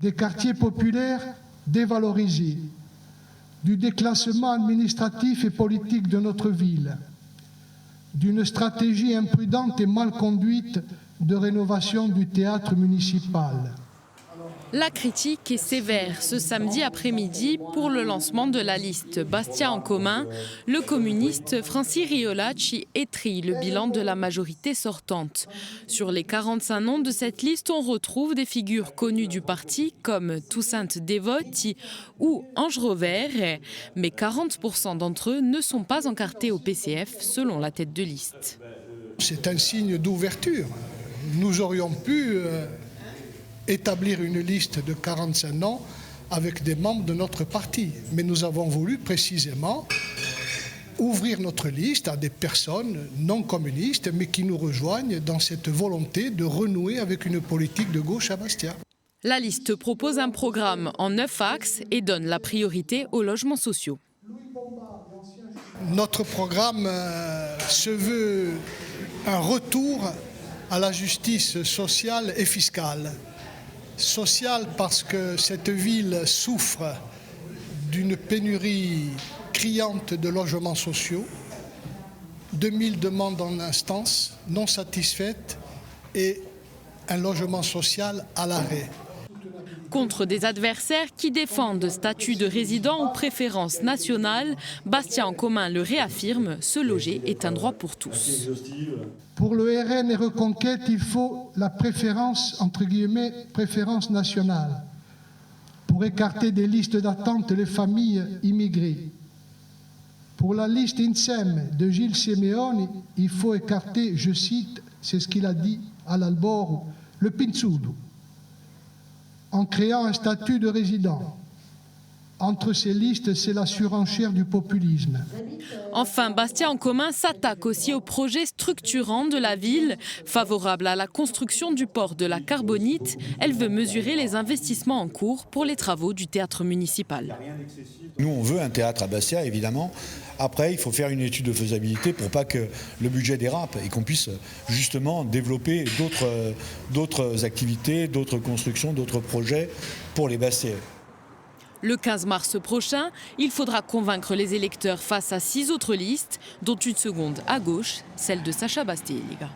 Des quartiers populaires dévalorisés, du déclassement administratif et politique de notre ville, d'une stratégie imprudente et mal conduite de rénovation du théâtre municipal. La critique est sévère ce samedi après-midi pour le lancement de la liste Bastia en commun. Le communiste Francis Riolacci étrille le bilan de la majorité sortante. Sur les 45 noms de cette liste, on retrouve des figures connues du parti comme Toussaint Devotti ou Ange Rovère. Mais 40% d'entre eux ne sont pas encartés au PCF selon la tête de liste. C'est un signe d'ouverture. Nous aurions pu établir une liste de 45 noms avec des membres de notre parti. Mais nous avons voulu précisément ouvrir notre liste à des personnes non communistes, mais qui nous rejoignent dans cette volonté de renouer avec une politique de gauche à Bastia. La liste propose un programme en 9 axes et donne la priorité aux logements sociaux. Notre programme se veut un retour à la justice sociale et fiscale. Sociale parce que cette ville souffre d'une pénurie criante de logements sociaux, 2000 demandes en instance non satisfaites et un logement social à l'arrêt. Contre des adversaires qui défendent statut de résident ou préférence nationale, Bastia en commun le réaffirme, se loger est un droit pour tous. Pour le RN et Reconquête, il faut la préférence, entre guillemets, préférence nationale, pour écarter des listes d'attente les familles immigrées. Pour la liste INSEM de Gilles Simeone, il faut écarter, je cite, c'est ce qu'il a dit à l'Albor, le pinzudo, en créant un statut de résident. Entre ces listes, c'est la surenchère du populisme. Enfin, Bastia en commun s'attaque aussi au projet structurant de la ville. Favorable à la construction du port de la Carbonite, elle veut mesurer les investissements en cours pour les travaux du théâtre municipal. Nous, on veut un théâtre à Bastia, évidemment. Après, il faut faire une étude de faisabilité pour pas que le budget dérape et qu'on puisse justement développer d'autres activités, d'autres constructions, d'autres projets pour les Bastiais. Le 15 mars prochain, il faudra convaincre les électeurs face à 6 autres listes, dont une seconde à gauche, celle de Sacha Bastieliga.